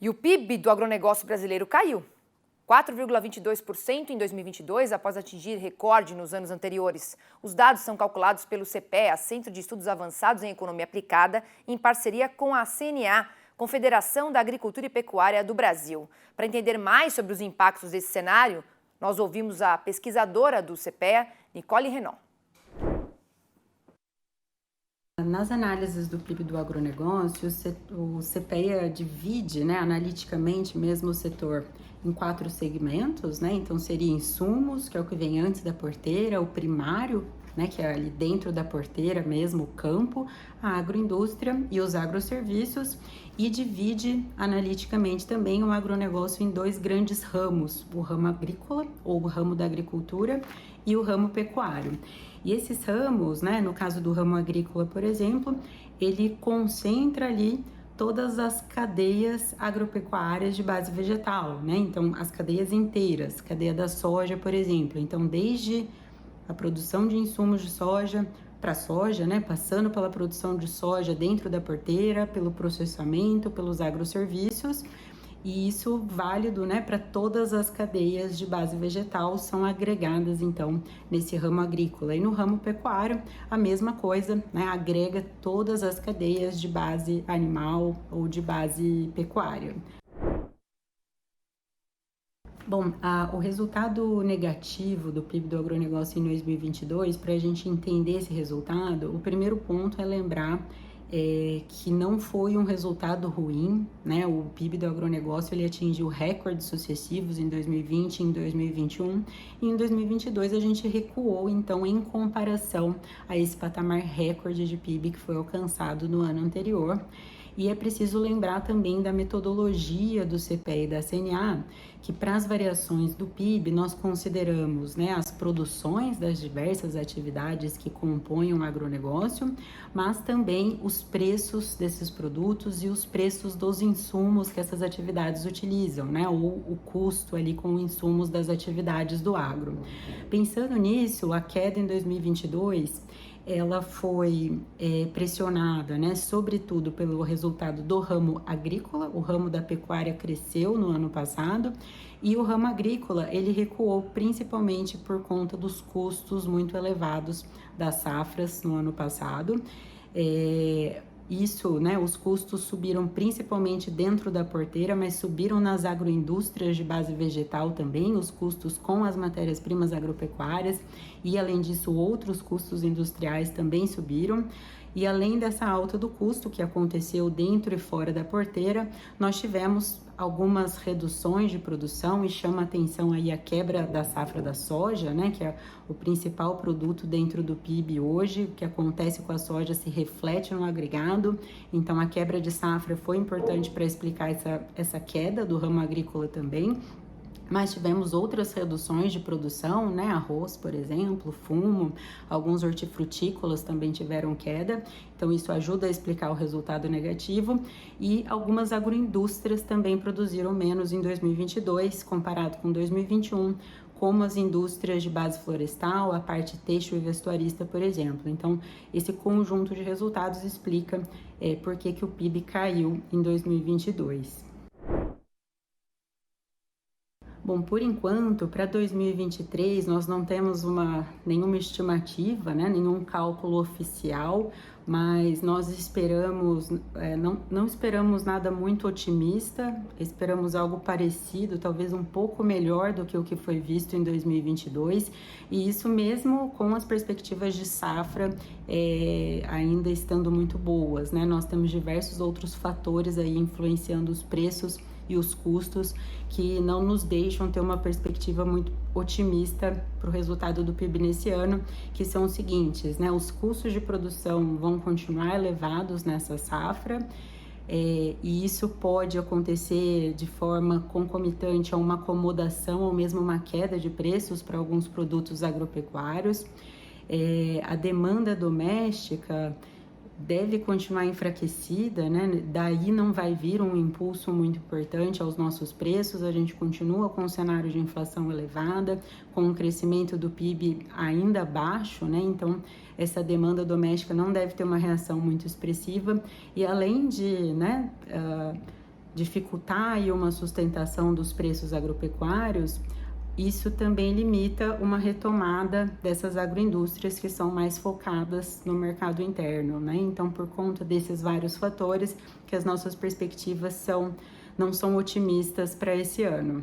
E o PIB do agronegócio brasileiro caiu 4,22% em 2022, após atingir recorde nos anos anteriores. Os dados são calculados pelo CPEA, Centro de Estudos Avançados em Economia Aplicada, em parceria com a CNA, Confederação da Agricultura e Pecuária do Brasil. Para entender mais sobre os impactos desse cenário, nós ouvimos a pesquisadora do CPEA, Nicole Renaud. Nas análises do PIB do agronegócio, o CPEA divide, analiticamente mesmo o setor em 4 segmentos, então seria insumos, que é o que vem antes da porteira, o primário, que é ali dentro da porteira mesmo, o campo, a agroindústria e os agroserviços, e divide analiticamente também o agronegócio em 2 grandes ramos, o ramo agrícola, ou o ramo da agricultura, e o ramo pecuário. E esses ramos, no caso do ramo agrícola, por exemplo, ele concentra ali todas as cadeias agropecuárias de base vegetal, Então, as cadeias inteiras, cadeia da soja, por exemplo. Então, desde a produção de insumos de soja para soja, passando pela produção de soja dentro da porteira, pelo processamento, pelos agroserviços, e isso válido, para todas as cadeias de base vegetal são agregadas, então, nesse ramo agrícola. E no ramo pecuário, a mesma coisa, agrega todas as cadeias de base animal ou de base pecuária. Bom, o resultado negativo do PIB do agronegócio em 2022, para a gente entender esse resultado, o primeiro ponto é lembrar que não foi um resultado ruim, O PIB do agronegócio ele atingiu recordes sucessivos em 2020 e em 2021, e em 2022 a gente recuou, então, em comparação a esse patamar recorde de PIB que foi alcançado no ano anterior. E é preciso lembrar também da metodologia do CPEA e da CNA, que para as variações do PIB nós consideramos as produções das diversas atividades que compõem o agronegócio, mas também os preços desses produtos e os preços dos insumos que essas atividades utilizam, ou o custo ali com insumos das atividades do agro. Pensando nisso, a queda em 2022, ela foi pressionada, sobretudo pelo resultado do ramo agrícola. O ramo da pecuária cresceu no ano passado e o ramo agrícola ele recuou principalmente por conta dos custos muito elevados das safras no ano passado. Os custos subiram principalmente dentro da porteira, mas subiram nas agroindústrias de base vegetal também, os custos com as matérias-primas agropecuárias, e além disso outros custos industriais também subiram. E além dessa alta do custo que aconteceu dentro e fora da porteira, nós tivemos algumas reduções de produção, e chama atenção aí a quebra da safra da soja, que é o principal produto dentro do PIB hoje. O que acontece com a soja se reflete no agregado, então a quebra de safra foi importante para explicar essa queda do ramo agrícola também. Mas tivemos outras reduções de produção, arroz, por exemplo, fumo, alguns hortifrutícolas também tiveram queda, então isso ajuda a explicar o resultado negativo, e algumas agroindústrias também produziram menos em 2022, comparado com 2021, como as indústrias de base florestal, a parte têxtil e vestuarista, por exemplo. Então, esse conjunto de resultados explica por que o PIB caiu em 2022. Bom, por enquanto, para 2023, nós não temos nenhuma estimativa, nenhum cálculo oficial, mas nós esperamos, não esperamos nada muito otimista, esperamos algo parecido, talvez um pouco melhor do que o que foi visto em 2022, e isso mesmo com as perspectivas de safra ainda estando muito boas, Nós temos diversos outros fatores aí influenciando os preços e os custos que não nos deixam ter uma perspectiva muito otimista para o resultado do PIB nesse ano, que são os seguintes, Os custos de produção vão continuar elevados nessa safra, e isso pode acontecer de forma concomitante a uma acomodação ou mesmo uma queda de preços para alguns produtos agropecuários. A demanda doméstica deve continuar enfraquecida, Daí não vai vir um impulso muito importante aos nossos preços. A gente continua com um cenário de inflação elevada, com um crescimento do PIB ainda baixo, Então, essa demanda doméstica não deve ter uma reação muito expressiva. E além de, dificultar aí uma sustentação dos preços agropecuários, isso também limita uma retomada dessas agroindústrias que são mais focadas no mercado interno, né? Então, por conta desses vários fatores, que as nossas perspectivas não são otimistas para esse ano.